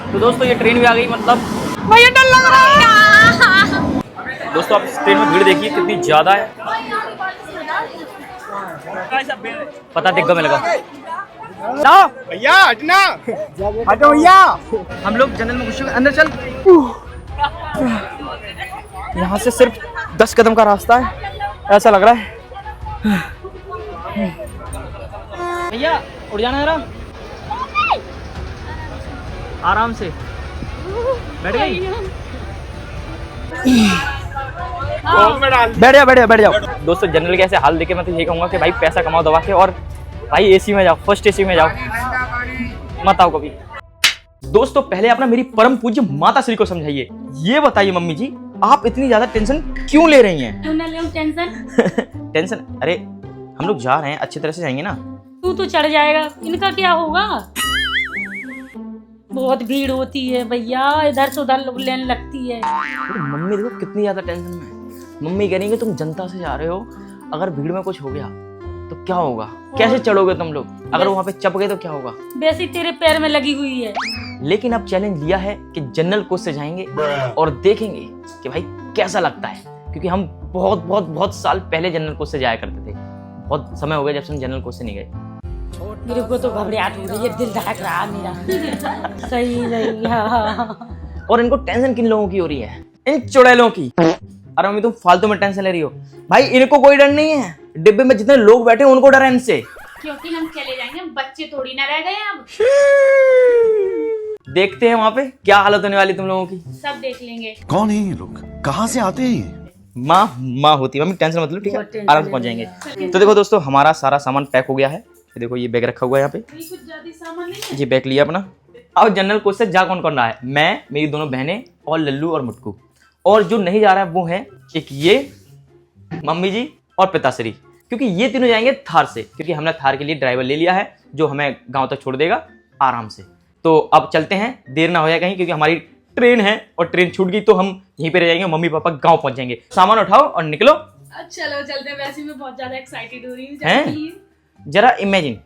तो दोस्तों ये ट्रेन भी आ गई, मतलब भैया डर लग रहा है। दोस्तों आप इस ट्रेन में भीड़ देखिए कितनी ज्यादा है। पता दिख गया लगा भैया हटना, हटो भैया। हम लोग जनरल में घुस चुके, अंदर चल। यहाँ से सिर्फ 10 कदम का रास्ता है, ऐसा लग रहा है। भैया उड़ जाना जरा, आराम से बैठ गई। बैठ जाओ। दोस्तों जनरल के ऐसे हाल देखे मैं तो यही कहूँगा कि भाई पैसा कमाओ दबा के, और भाई एसी में जाओ, फर्स्ट एसी में जाओ, मत आओ कभी। दोस्तों पहले आप ना मेरी परम पूज्य माता श्री को समझाइए। ये बताइए मम्मी जी, आप इतनी ज्यादा टेंशन क्यों ले रही हैं? क्यों ना ले टेंशन? टेंशन? अरे हम लोग जा रहे हैं, अच्छी तरह से जाएंगे ना। तू तो चढ़ जाएगा, इनका क्या होगा? बहुत भीड़ होती है भैया, इधर से उधर लोग लेने लगती है। मम्मी देखो कितनी ज्यादा टेंशन में है। मम्मी कह रही है तुम जनता से जा रहे हो, अगर भीड़ में कुछ हो गया तो क्या होगा? कैसे चढ़ोगे तुम लोग? अगर वहाँ पे चप गए तो क्या होगा? वैसे तेरे पैर में लगी हुई है। लेकिन अब चैलेंज लिया है कि जनरल कोच से जाएंगे और देखेंगे कि भाई कैसा लगता है, क्योंकि हम बहुत साल पहले जनरल कोच से जाया करते थे। बहुत समय हो गया जब से हम जनरल कोच से नहीं गए। मेरे को तो घबराहट हो रही है, दिल धड़क रहा है मेरा। सही नहीं। और इनको टेंशन किन लोगों की हो रही है? इन चुड़ैलों की। अरे मम्मी तुम फालतू में टेंशन ले रही हो। भाई इनको कोई डर नहीं है, डिब्बे में जितने लोग बैठे हैं उनको डर है इनसे। क्योंकि हम चले जाएंगे, बच्चे थोड़ी ना रह गए अब। देखते हैं वहाँ पे क्या हालत होने वाली तुम लोगों की। सब देख लेंगे। कौन है ये लोग, कहाँ से आते हैं? माँ होती है। मम्मी टेंशन मत लो, ठीक है, आराम से पहुंच जाएंगे। तो देखो दोस्तों हमारा सारा सामान पैक हो गया है। देखो ये बैग रखा हुआ है यहाँ पे, कुछ ज्यादा सामान नहीं है। ये बैग लिया अपना। अब जनरल कोच से जा कौन कौन रहा है? मैं, मेरी दोनों बहनें और लल्लू और मुटकू। और जो नहीं जा रहा है वो है एक ये मम्मी जी और पिताश्री, क्योंकि ये तीनों जाएंगे थार से, क्योंकि हमने थार के लिए ड्राइवर ले लिया है जो हमें गांव तक छोड़ देगा आराम से। तो अब चलते हैं, देर ना हो जाए कहीं, क्योंकि हमारी ट्रेन है और ट्रेन छूट गई तो हम यहीं पे रह जाएंगे, मम्मी पापा गाँव पहुंच जाएंगे। सामान उठाओ और निकलो। चलो चलते हैं, वैसे मैं बहुत ज्यादा एक्साइटेड हो रही हूँ। जरा इमेजिन,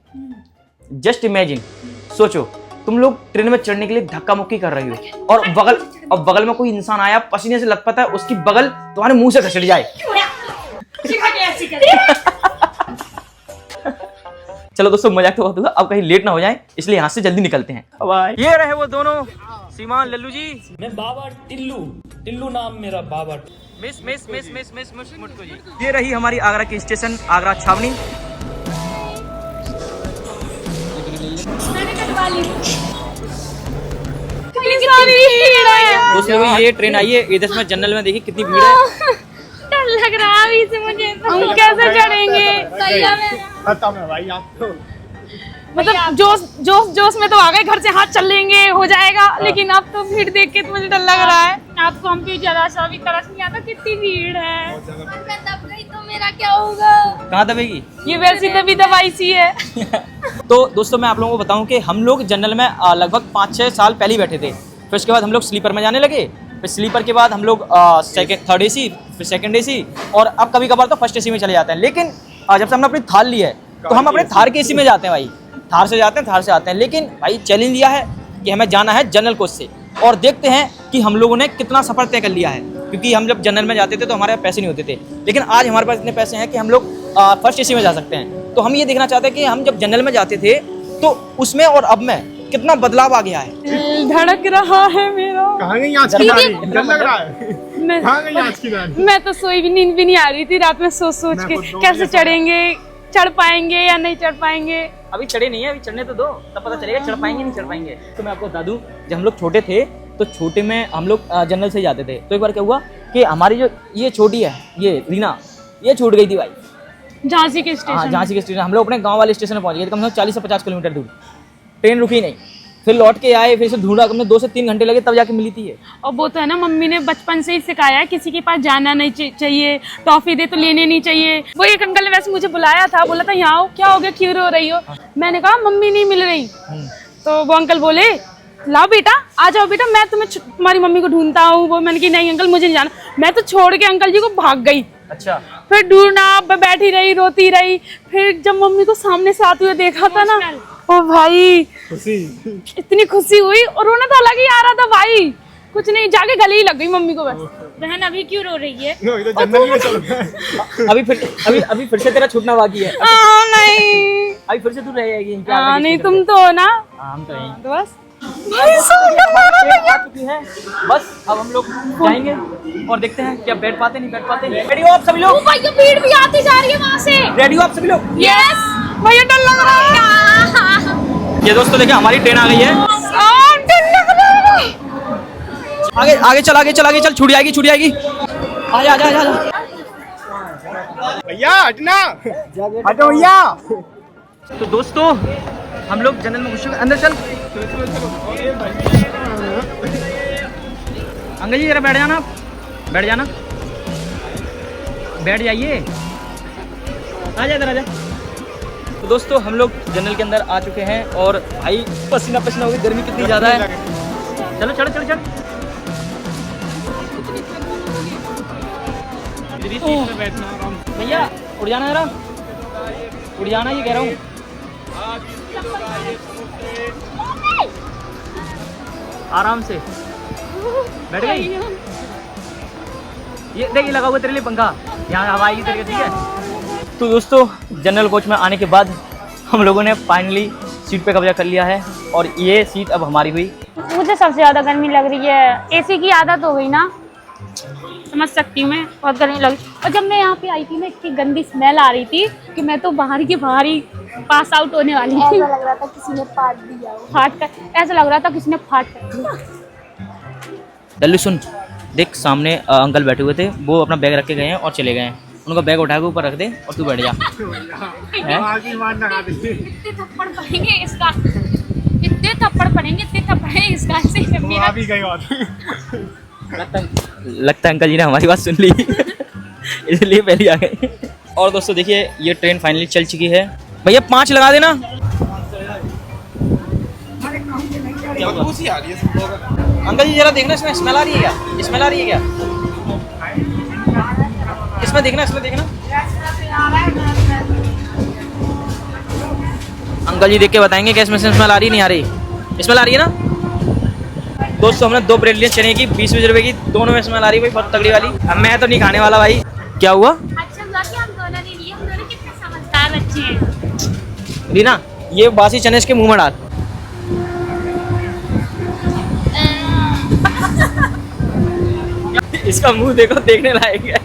जस्ट इमेजिन, सोचो तुम लोग ट्रेन में चढ़ने के लिए धक्का मुक्की कर रही हो और बगल में कोई इंसान आया, पसीने से लथपथ है, उसकी बगल तुम्हारे मुंह से घसीट जाए। चलो दोस्तों मजाक तो बहुत हुआ, अब कहीं लेट ना हो जाए, इसलिए यहाँ से जल्दी निकलते हैं। ये रहे वो दोनों, सीमान लल्लू जी। मैं बाबा टिल्लू नाम मेरा बाबा। मिस मुटकू जी। ये रही हमारी आगरा की स्टेशन, आगरा छावनी। दोस्तों ये ट्रेन आई है, इधर से जनरल में देखिए कितनी भीड़ है। डर लग रहा है अभी से मुझे। हम कैसे चढ़ेंगे? खत्म है भाई आप तो। मतलब जोश में तो आ गए, घर से हाथ चल लेंगे, हो जाएगा। लेकिन अब तो भीड़ देख के तो मुझे डर लग रहा है। आपको हम पे जरा सा भी तरस नहीं आता, कितनी भीड़ है। मैं दब गई तो मेरा क्या होगा? कहाँ दबेगी? ये वैसी तभी दवाई सी है। तो दोस्तों मैं आप लोगों को बताऊं कि हम लोग जनरल में लगभग 5-6 साल पहले ही बैठे थे। फिर उसके बाद हम लोग स्लीपर में जाने लगे, फिर स्लीपर के बाद हम लोग थर्ड एसी, फिर सेकंड एसी, और अब कभी कभार तो फर्स्ट एसी में चले जाते हैं। लेकिन जब से हमने अपनी थार ली है तो हम अपने थार के एसी में जाते हैं भाई। थार से जाते हैं, थार से आते हैं। लेकिन भाई चैलेंज लिया है कि हमें जाना है जनरल कोच से, और देखते हैं कि हम लोगों ने कितना सफ़र तय कर लिया है। क्योंकि हम जब जनरल में जाते थे तो हमारे पास पैसे नहीं होते थे, लेकिन आज हमारे पास इतने पैसे हैं कि हम लोग फर्स्ट एसी में जा सकते हैं। तो हम ये देखना चाहते हैं कि हम जब जनरल में जाते थे तो उसमें और अब में कितना बदलाव आ गया है। धड़क रहा है मेरा। कहाँ गई आज की नानी? डर लग रहा है। कहाँ गई आज की नानी? मैं तो सोई भी, नींद भी नहीं आ रही थी रात में, सोच के कैसे चढ़ेंगे, चढ़ पाएंगे या नहीं चढ़ पाएंगे। अभी चढ़े नहीं है, अभी चढ़ने तो दो, तब पता चलेगा चढ़ पाएंगे नहीं चढ़ पाएंगे। तो मैं आपको बता दूं, जब हम लोग छोटे थे तो छोटे में हम लोग जनरल से ही जाते थे। तो एक बार क्या हुआ कि हमारी जो ये छोटी है, ये रीना, ये छूट गई थी भाई झांसी के स्टेशन। हाँ झांसी के स्टेशन। हम लोग अपने गांव वाले स्टेशन में पहुंच गए थे, कम से कम 40 से 50 किलोमीटर दूर। ट्रेन रुकी नहीं, फिर लौट के आए, फिर से ढूंढा, हमने 2 से 3 घंटे लगे तब जाके मिली थी ये। और वो तो है ना, मम्मी ने बचपन से ही सिखाया है किसी के पास जाना नहीं चाहिए, टॉफी दे तो लेने नहीं चाहिए। वो एक अंकल ने वैसे मुझे बुलाया था, बोला था यहाँ आओ, क्या हो गया, क्यों रो रही हो? मैंने कहा मम्मी नहीं मिल रही। तो वो अंकल बोले लाओ बेटा, आ जाओ बेटा, मैं तुम्हारी मम्मी को ढूंढता हूँ। वो मैंने कहा नहीं अंकल मुझे नहीं जाना। मैं तो छोड़ के अंकल जी को भाग गई। अच्छा। फिर ढूंढना, बैठी रही, रोती रही। फिर जब मम्मी को सामने से आते हुए देखा था ना, ओ भाई खुशी इतनी खुशी हुई और रोना तो अलग ही आ रहा था भाई, कुछ नहीं, जाके गले ही लग गई मम्मी को बस। बहन अभी क्यों रो रही है? ये तो जन्नत में चल गए। अभी फिर से तेरा छूटना बाकी है। नहीं अभी फिर से तू रह जाएगी। नहीं, तुम तो हो ना। हम तो हैं। तो बस है बस अब हम लोग जाएंगे और देखते हैं क्या बैठ पाते नहीं बैठ पाते। रेडी हो आप सभी लोग? भैया भीड़ भी आती जा रही है वहाँ से। रेडी हो आप सभी लोग? यस भैया, डर लग रहा है। ये दोस्तों देखिए हमारी ट्रेन आ गई है। डर लग रहा है। आगे आगे चल आगे चल आगे चल, छूट जाएगी छूट जाएगी। आजा आजा आजा आजा। भैया हटना, हटो भैया। तो दोस्तों हम लोग जनरल में घुस चुके, अंदर चल। अंकल जी जरा बैठ जाना, बैठ जाना, बैठ जाइए, आ जा इधर आ जा। तो दोस्तों हम लोग जनरल के अंदर आ चुके हैं और भाई पसीना पसीना हो गई, गर्मी कितनी ज़्यादा है। चलो चलो चलो चलो। भैया उड़ जाना जरा, उड़ जाना ये कह रहा हूँ। आराम से बैठ गई। ये देखिए लगा हुआ तेरे लिए पंखा, यहाँ हवा आएगी तेरे, ठीक है। तो दोस्तों जनरल कोच में आने के बाद हम लोगों ने फाइनली सीट पे कब्जा कर लिया है और ये सीट अब हमारी हुई। मुझे सबसे ज्यादा गर्मी लग रही है, एसी की आदत हो गई ना, समझ सकती हूँ मैं, बहुत गर्मी लगी। और जब मैं यहाँ पे आई थी ना, इतनी गंदी स्मेल आ रही थी कि मैं तो बाहर की बाहर ही पास आउट होने वाली थी। ऐसा लग रहा था किसी ने फाट दिया, ऐसा लग रहा था किसी ने फाट कर दिया। डल्लू सुन, देख सामने अंकल बैठे हुए थे, वो अपना बैग रख के गए हैं और चले गए हैं। उनका बैग उठा के ऊपर रख दे और तू बैठ जा। इतने थप्पड़ पड़ेंगे इसका, इतने थप्पड़ पड़ेंगे, इतने थप्पड़ इसका से मेरा भी गई बात। लगता है अंकल जी ने हमारी बात सुन ली इसलिए पहले आ गए। और दोस्तों देखिए ये ट्रेन फाइनली चल चुकी है। भैया 5 लगा देना। अंकल जी जरा देखना, इसमें स्मेल आ रही है क्या? स्मेल आ रही है क्या? इसमें देखना, इसमें देखना। अंकल जी देख के बताएंगे कि इसमें स्मेल आ रही नहीं आ रही। स्मेल आ रही है ना दोस्तों? हमने 2 ब्रेड लिए चने की 20-20 रुपए की, दोनों में स्मेल आ रही है भाई, बहुत तगड़ी वाली। अब मैं तो नहीं खाने वाला भाई। क्या हुआ? अच्छा हुआ कि हम दोनों ने लिए, हम दोनों कितने समझदार बच्चे हैं। रीना ये बासी चने इसके मुंह में डाल। इसका मुंह देखो, देखने लायक है।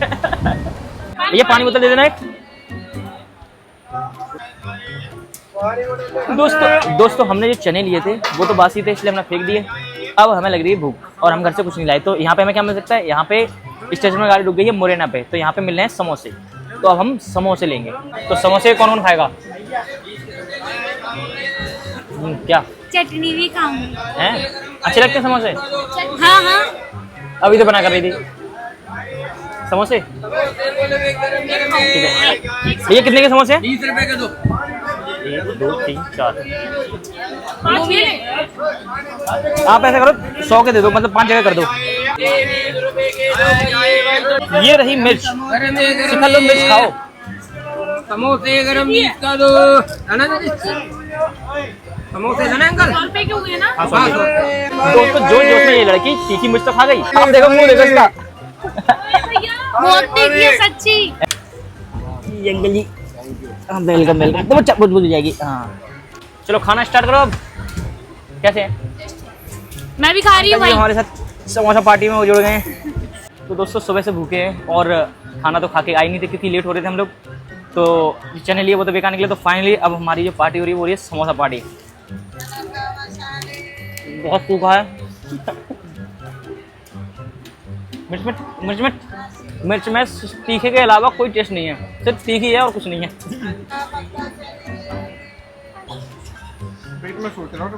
ये पानी बोतल दे देना एक। दोस्तों हमने जो चने लिए थे वो तो बासी थे, इसलिए हमने फेंक दिए। अब हमें लग रही है भूख और हम घर से कुछ नहीं लाए, तो यहाँ पे हमें क्या मिल सकता है? यहाँ पे स्टेशन में गाड़ी रुक गई है मुरैना पे, तो यहाँ पे मिल रहे हैं समोसे। तो अब हम समोसे लेंगे। तो समोसे कौन कौन खाएगा? क्या चटनी भी खाऊंगी। हैं? अच्छे लगते हैं समोसे? हाँ हाँ अभी तो बना कर रही थी समोसे। ठीक है भैया कितने के समोसे? 20 रुपए के दो। 1 2 3 4। आप ऐसा करो 100 के दे दो, मतलब 5 जगह कर दो। ये रही मिर्च, सिखा लो, मिर्च खाओ। समोसे गरम 20 का दो, है ना दीदी? समोसे है ना अंकल? दोस्तों जोश जोश में ये लड़की तीखी मिर्च तो खा गई। अब देखो मुंह देखो इसका। बहुत तीखी है सच्ची। अंकल जी वेलकम वेलकम। तो बच्चा बुझ जाएगी। हाँ चलो खाना स्टार्ट करो अब। कैसे हैं? मैं भी खा रही हूँ भाई। हमारे साथ समोसा पार्टी में वो जुड़ गए हैं। तो दोस्तों सुबह से भूखे हैं और खाना तो खा के आई नहीं थे क्योंकि लेट हो रहे थे हम लोग। तो चने लिए वो तो बेकार निकले। तो फाइनली अब हमारी जो पार्टी हो रही है वो हो रही है समोसा पार्टी। बहुत सूखा है। मिर्च में तीखे के अलावा कोई टेस्ट नहीं है, सिर्फ तीखी है और कुछ नहीं है। पेट में सोच रहा हूँ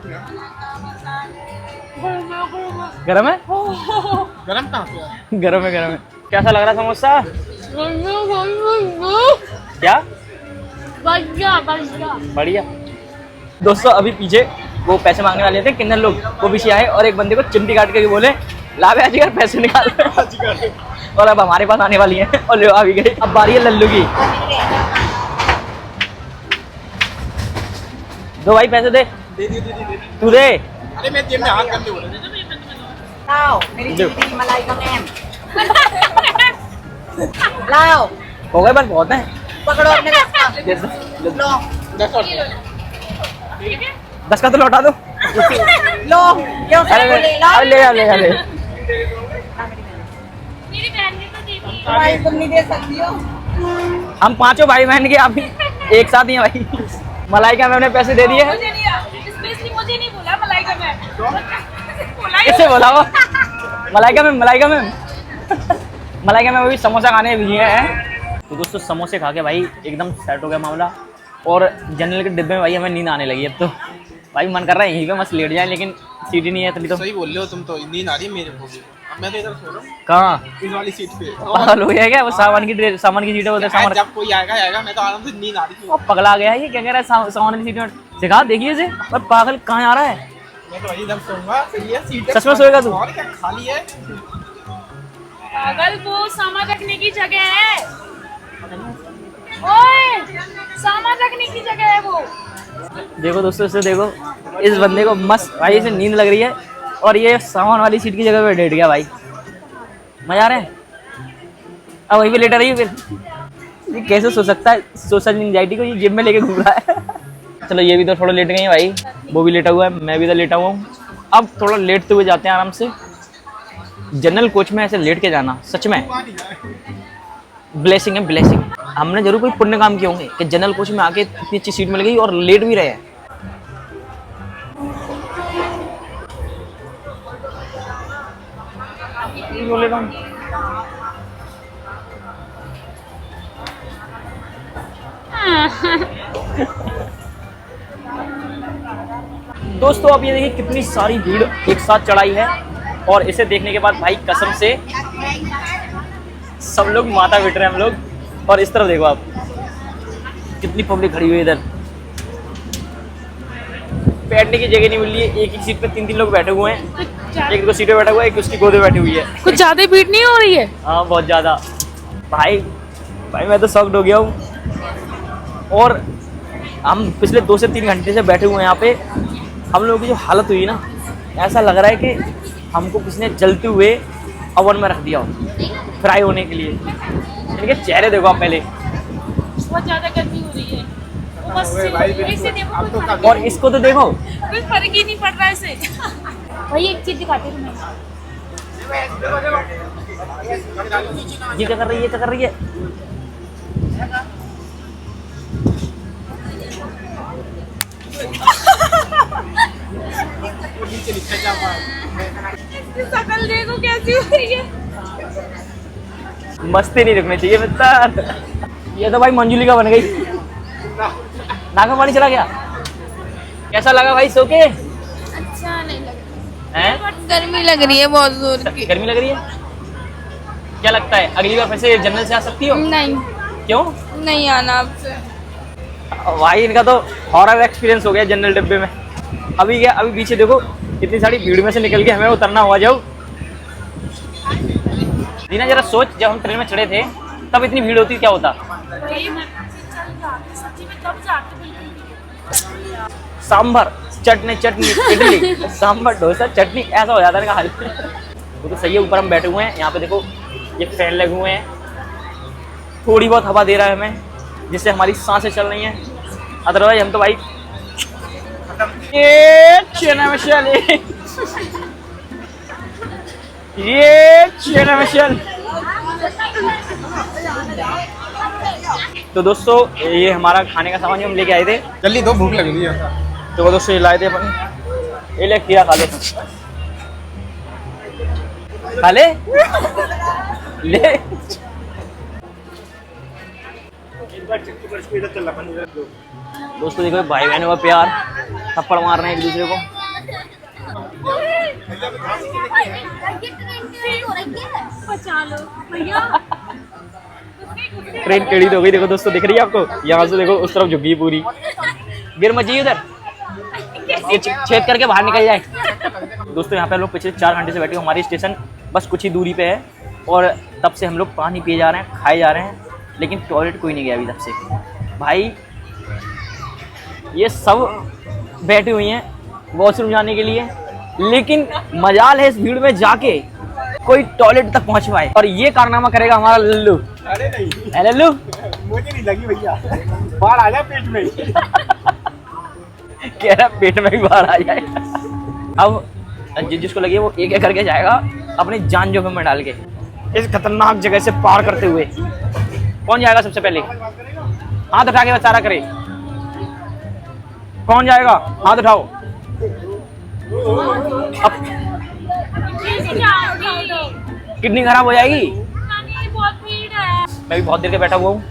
गरम है? गरम कहाँ से है? गरम है गरम है। कैसा लग रहा समोसा? क्या बढ़िया। दोस्तों अभी पीछे वो पैसे मांगने वाले थे किन्नर लोग, वो पीछे आए और एक बंदे को चिमटी काट के बोले ला बे अजगर पैसे निकाल। और अब हमारे पास आने वाली है और ले आ भी गई। अब बारी है लल्लू की। दो भाई पैसे दे। तू दे। अरे मैं जेब में हाथ करके बोल रहा Lao, मेरी दीदी मलाई का मैम। लाओ, हो गए बस बहुत है। पकड़ो अपने रास्ता। लो, 10 का तो लौटा दो। लो, क्यों अरे से ले लो? अरे ले आ, ले आ, ले। मेरी बहन ने तो दी थी। भाई तुम नहीं दे सकती हो? हम पांचों भाई बहन के आप भी एक साथ ही हैं भाई। मलाइका मैम ने पैसे दे दिए हैं। मुझे नहीं, स्पेशली मुझे नहीं बोला मलाइका मैम। बोला ही किससे बोला वो? Malaika ma'am, Malaika ma'am. Malaika ma'am अभी समोसा खाने भी हैं। तो दोस्तों समोसे खा के भाई एकदम सेट हो गया मामला। और जनरल के डिब्बे में भाई हमें नींद आने लगी अब तो। भाई मन कर रहा है यहीं पे मस्त लेट जाए, लेकिन सीट ही नहीं है तभी तो। सही बोल रहे हो तुम तो, नींद आ रही है मेरे को भी। अब मैं तो इधर सो रहा हूँ कहाँ? इस वाली सीट पे। पागल हो गया क्या? वो सामान की सीट है, बोलते सामान। जब कोई आएगा आएगा, मैं तो आराम से नींद आ रही थी। वो पगला गया है ये, क्या कह रहा है सामान की सीट में सिखा, देखिए इसे। पर पागल कहाँ आ रहा है? मैं तो वही जब सोऊंगा, सही है सीट। सच में सोएगा तू? और क्या खाली है? पागल, वो सामान रखने की जगह है। ओए, सामान रखने की जगह है वो। देखो दोस्तों, इसे देखो, इस बंदे को मस्त भाई, इसे नींद लग रही है और ये सामान वाली सीट की जगह पे लेट गया भाई। मजा आ रहा है? अब वहीं पे लेटा रही है फिर। ये कैसे सो सकता है? सोशल एंजाइटी को ये जिम में लेके घूम रहा है। चलो ये भी तो थोड़ा लेट गई है भाई, वो भी लेटा हुआ है, मैं भी तो लेटा हुआ हूँ। अब थोड़ा लेटते हुए जाते हैं आराम से। जनरल कोच में ऐसे लेट के जाना सच में ब्लेसिंग है, ब्लेसिंग। हमने जरूर कोई पुण्य काम किए होंगे कि जनरल कोच में आके इतनी अच्छी सीट मिल गई और लेट भी रहे हैं। बोले ना दोस्तों, अब ये देखिए कितनी सारी भीड़ एक साथ चढ़ाई है। और इसे देखने के बाद भाई कसम से सब लोग माथा पिट रहे हैं हम लोग। और इस तरफ देखो आप, कितनी पब्लिक खड़ी हुई है इधर। बैठने की जगह नहीं मिल रही है, एक ही सीट पे 3 लोग बैठे हुए हैं। एक तो सीट पे बैठा हुआ है, एक उसकी गोद में बैठी हुई है। कुछ ज्यादा भीड़ नहीं हो रही है? हाँ बहुत ज़्यादा भाई। भाई मैं तो शॉक्ड हो गया हूँ। और हम पिछले 2 से 3 घंटे से बैठे हुए हैं यहाँ पे। हम लोगों की जो हालत हुई ना, ऐसा लग रहा है कि हमको किसी ने जलते हुए ओवन में रख दिया हो फ्राई होने के लिए। इनके चेहरे देखो आप पहले। बहुत ज्यादा गर्मी हो रही है। बस इसे देखो, कोई फर्क और इसको तो देखो, कोई फर्क ही नहीं पड़ रहा है इसे। भाई एक चीज दिखाती हूँ मैं। ये क्या कर रही है, ये क्या कर रही है? शकल देखो कैसी हो रही है। मस्ती नहीं रखनी चाहिए मित्र। ये तो भाई मंजुलिका बन गई। नाक में पानी चला गया। कैसा लगा भाई सो के? अच्छा नहीं लग रहा हैं? बट गर्मी लग रही है बहुत जोर की। गर्मी लग रही है? क्या लगता है अगली बार फिर से जनरल से आ सकती हो? नहीं, क्यों? नहीं आना आपसे। भाई इनका तो हॉरर एक्सपीरियंस हो गया जनरल डिब्बे में। अभी क्या, अभी पीछे देखो इतनी सारी भीड़ में से निकल के हमें उतरना हुआ। जाओ दीना, जरा सोच, जब हम ट्रेन में चढ़े थे तब इतनी भीड़ होती क्या होता? सांभर चटनी चटनी इडली, सांभर डोसा चटनी, ऐसा हो जाता है इनका हाल। वो तो सही है। ऊपर हम बैठे हुए हैं, यहाँ पे देखो ये फैन लगे हुए हैं, थोड़ी बहुत हवा दे रहा है हमें, जिससे हमारी सांसें चल रही हैं। अदरवाइज हम तो भाई ये चना मसाले, ये चना मसाले। तो दोस्तों ये हमारा खाने का सामान जो हम लेके आए थे। जल्दी दो, भूख लग रही है। तो वो दोस्तों ये लाए थे अपन। ये ले खीरा खा ले, खा ले ले। दोस्तों देखो भाई बहनों का प्यार, थप्पड़ मार रहे हैं एक दूसरे को। बचा लो भैया। ट्रेन टेढ़ी हो गई, देखो दोस्तों दिख रही है आपको? यहाँ से देखो उस तरफ झुकी पूरी, गिर मची उधर, ये छेद करके बाहर निकल जाए। दोस्तों यहाँ पे हम लोग पिछले 4 घंटे से बैठे, हमारी स्टेशन बस कुछ ही दूरी पे है और तब से हम लोग पानी पिए जा रहे हैं, खाए जा रहे हैं, लेकिन टॉयलेट कोई नहीं गया अभी तब से। भाई ये सब बैठी हुई हैं वॉशरूम जाने के लिए, लेकिन मजाल है इस भीड़ में जाके कोई टॉयलेट तक पहुंच पाए। और ये कारनामा करेगा हमारा लल्लू। अरे नहीं, लल्लू मुझे नहीं लगी भैया, बाहर आ जा पेट में। कह रहा पेट में भी बाहर आ जाए। अब जिसको लगी वो एक एक करके जाएगा अपनी जान जोखिम में डाल के इस खतरनाक जगह से पार करते हुए। कौन जाएगा सबसे पहले? हाथ उठा के बेचारा करे। कौन जाएगा? हाथ उठाओ। अब किडनी खराब हो जाएगी। बहुत भीड़ है। मैं भी बहुत देर के बैठा हुआ हूँ,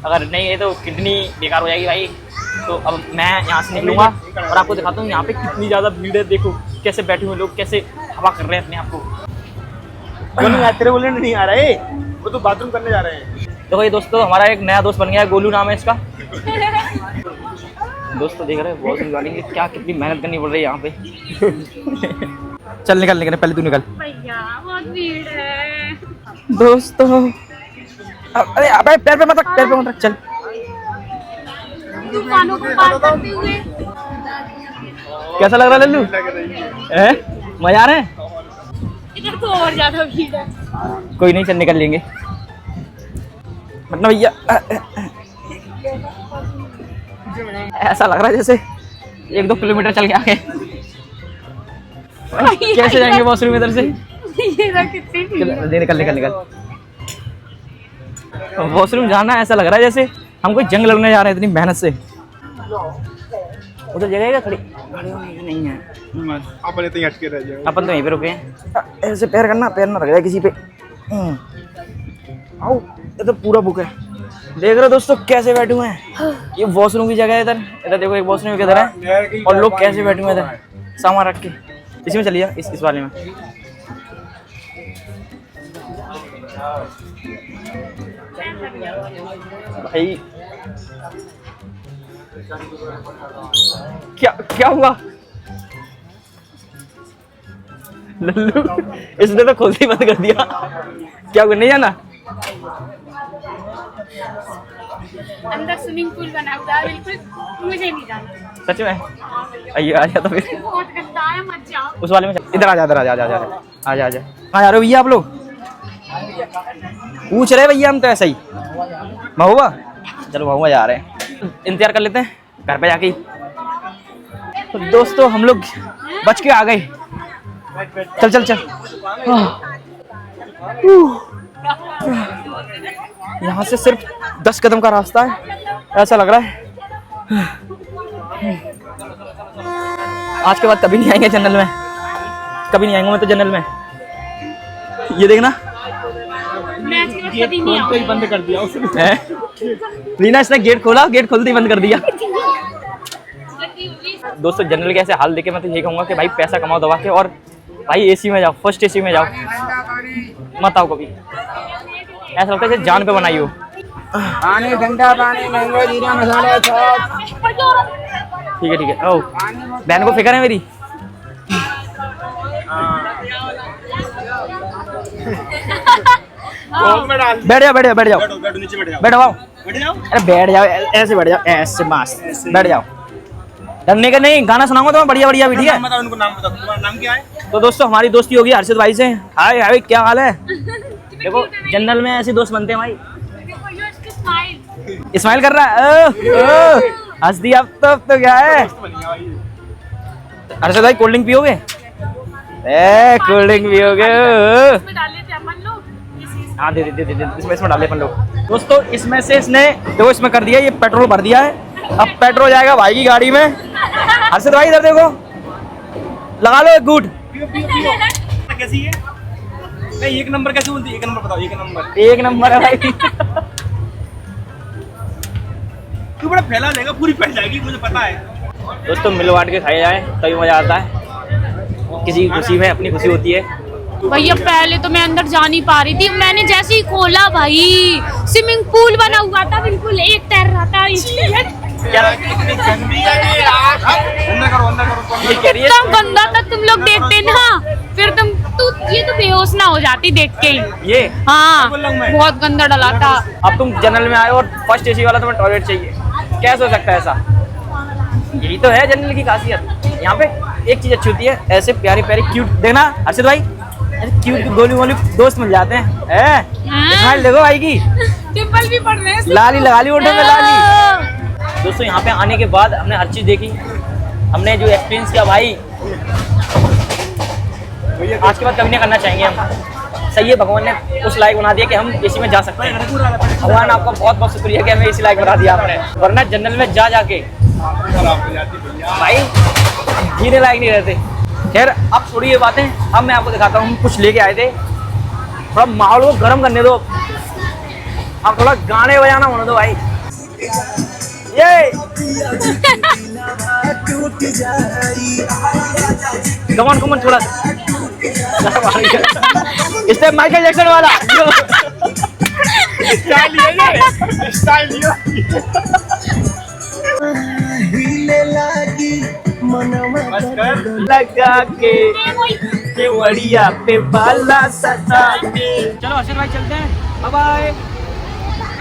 अगर नहीं है तो किडनी बेकार हो जाएगी भाई। तो अब मैं यहाँ से निकलूंगा और आपको दिखाता हूँ यहाँ पे कितनी ज़्यादा भीड़ है। देखो कैसे बैठे हुए लोग, कैसे हवा कर रहे हैं अपने आप को। तेरे बोलने नहीं आ रहे, वो तो बाथरूम करने जा रहे हैं। तो भाई दोस्तों हमारा एक नया दोस्त बन गया है, गोलू नाम है इसका। दोस्तों देख रहे हैं बहुत गाड़ी की क्या कितनी मेहनत करनी पड़ रही है यहाँ पे। चल निकल निकल, पहले तू निकल। भैया बहुत भीड़ है। दोस्तों अरे अबे पैर पे मत रख, पैर पे मत रख। चल दुकानों को पार करते हुए कैसा लग रहा है लल्लू? मजा आ रहा है? इधर तो और ज्यादा भीड़ है। कोई नहीं, चल निकल लेंगे। मतलब भैया ऐसा लग रहा है जैसे 1-2 किलोमीटर चल के आ गए। कैसे जाएंगे वॉशरूम इधर से? ये ना कितनी भीड़ है। निकल निकल निकल। वॉशरूम जाना ऐसा लग रहा है जैसे हम कोई जंग लड़ने जा रहे हैं इतनी मेहनत से। उधर जगह है क्या खड़ी होने की? नहीं है, अपन तो अटके रह जाओ। अपन तो यहीं पे रुके हैं। ऐसे पैर करना, पैर ना रख जाए किसी पे। आओ, ये तो पूरा बुक है। देख रहे हो दोस्तों कैसे बैठे हुए हैं? ये वॉशरूम की जगह है इधर। इधर देखो एक वॉशरूम किधर है और लोग कैसे बैठे हुए हैं इधर सामान रख के। इसी में चलिए, इस वाले में। भाई क्या क्या हुआ लल्लू? इसने तो खुद ही बंद कर दिया। क्या हुआ, नहीं जाना? अंदर स्विमिंग पूल बना हुआ है बिल्कुल, मुझे नहीं जाना। सच में? आइए आ जा तो फिर बहुत गंदा है, मत जाओ। उस वाले में इधर आ जा, इधर आ जा, आ जा, आ जा, आ जा, आ जा। कहाँ जा रहे हो भैया आप लोग? पूछ रहे भैया हम तो ऐसा ही। महुआ, चलो महुआ जा रहे हैं, इंतजार कर लेते हैं घर पे जाके। तो दोस्तों हम लोग बच के आ गए। चल चल चल। यहाँ से सिर्फ 10 कदम का रास्ता है, ऐसा लग रहा है। आज के बाद कभी नहीं आएंगे जंगल में, कभी नहीं आएंगे मैं तो जंगल में। ये देखना मैं आज के बाद कभी नहीं आऊंगी। बंद कर दिया उसने। रीना इसने गेट खोला, गेट खोलते ही बंद कर दिया। दोस्तों जनरल के ऐसे हाल देखे मैं तो ये कहूँगा कि भाई पैसा कमाओ दबा के और भाई एसी में जाओ, फर्स्ट एसी में जाओ, मत आओ कभी। ऐसा लगता है जैसे जान पे बनाई हो। पानी ठंडा पानी, मैंगो जीरा मसाला चॉप। ठीक है ठीक है। ओ बहन को फिक्र है मेरी। बैठ जाओ बैठ जाओ बैठ जाओ, नीचे बैठ जाओ, बैठो आओ। बैठ जाओ। अरे बैठ जाओ, ऐसे बैठ जाओ, ऐसे मस्त बैठ जाओ। डरने का नहीं, गाना सुनाऊंगा तुम्हें बढ़िया बढ़िया भी, ठीक है? बताओ उनको, नाम बताओ, तुम्हारा नाम क्या है? तो दोस्तों हमारी दोस्ती होगी हर्षित भाई से। हाय हाय क्या हाल है? देखो जंगल में ऐसे दोस्त बनते हैं भाई। स्माइल कर रहा है, हंस दिया। अब तो क्या है हर्षित भाई, कोल्ड ड्रिंक पियोगे? कोल्ड ड्रिंक पियोगे? हाँ दे दे दे दे, इसमें डाले अपन लोग। दोस्तों इसमें से इसने देखो इसमें कर दिया, ये पेट्रोल भर दिया है। अब पेट्रोल जाएगा भाई की गाड़ी में। हर्षित भाई इधर देखो, लगा लो एक घूंट। कैसी है? नहीं, एक नंबर कैसे बोलती है? एक नंबर बताओ, एक नंबर। एक नंबर है भाई। तू बड़ा फैला देगा, पूरी फैल जाएगी, मुझे पता है। दोस्तों मिल बांट के खाया जाए तभी मजा आता है। किसी की खुशी में अपनी खुशी होती है। भैया पहले तो मैं अंदर जा नहीं पा रही थी, मैंने जैसे ही खोला भाई स्विमिंग पूल बना हुआ था, बिल्कुल एक तैर रहा था। क्या गंदी है ये यार। अंदर करो, अंदर करो। ये कह रही है? इतना गंदा था, तुम लोग देखते ना फिर तू ये तो बेहोश ना हो जाती देख के ही। ये हाँ बहुत गंदा डला था। अब तुम जनरल में आए और फर्स्ट एसी वाला तुम्हें टॉयलेट चाहिए, कैसे हो सकता है ऐसा? यही तो है जनरल की खासियत। यहाँ पे एक चीज अच्छी होती है, ऐसे प्यारे प्यारे क्यूट, देखना हर्षित भाई, ऐसे क्यूट गोली वोली दोस्त मिल जाते हैं। स्माइल देखो भाई की, टिम्पल भी पड़ रहे हैं। लाली लगा ली ओठों में लाली। दोस्तों यहाँ पे आने के बाद हमने हर चीज देखी, हमने जो एक्सपीरियंस किया भाई, आज के बाद कभी नहीं करना चाहेंगे हम। सही है, भगवान ने उस लायक बना दिया कि हम एसी में जा सकते हैं। भगवान आपका बहुत बहुत शुक्रिया कि हमें एसी लायक बना दिया आपने, वरना जनरल में जा जाके भाई जीने लायक नहीं रहते। खैर अब छोड़िए ये बातें, अब मैं आपको दिखाता हूँ, हम कुछ लेके आए थे, थोड़ा माहौल को गर्म करने दो, अब थोड़ा गाने बजाना होने दो भाई। ये कमान कमान थोड़ा इससे माइकल जैक्सन वाला स्टाइल लिया लगा के केवड़िया पे बाला सजा के। चलो हर्षद भाई चलते हैं, बाय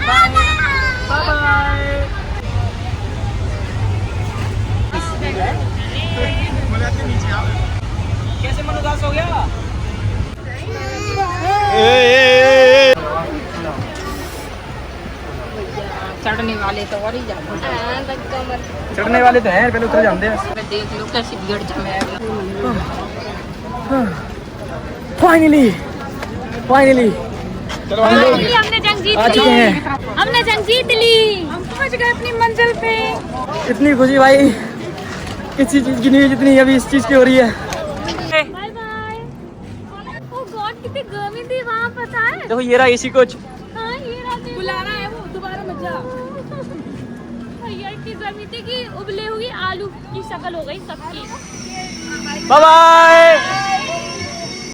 बाय बाय बाय। कैसे मन उदास हो गया? चढ़ने वाले तो और ही जाते चढ़ने वाले तो हैं, पहले उतर जाते हैं। देख लो कैसे भीड़ जमेगा। फाइनली हमने जंग जीत आ चुके हैं, हमने जंग जीत ली, हम पहुंच गए अपनी मंजिल पे। इतनी खुशी भाई किसी चीज की नहीं हुई जितनी अभी इस चीज की हो रही है। Bye bye. ओ गॉड कितनी गर्मी थी वहाँ, पता है? देखो ये रहा एसी कोच। हाँ ये रात बुला रहा है वो, दोबारा मत जा। भैया इतनी गर्मी थी कि उबले हुई आलू की शक्ल हो गई सबकी। Bye bye.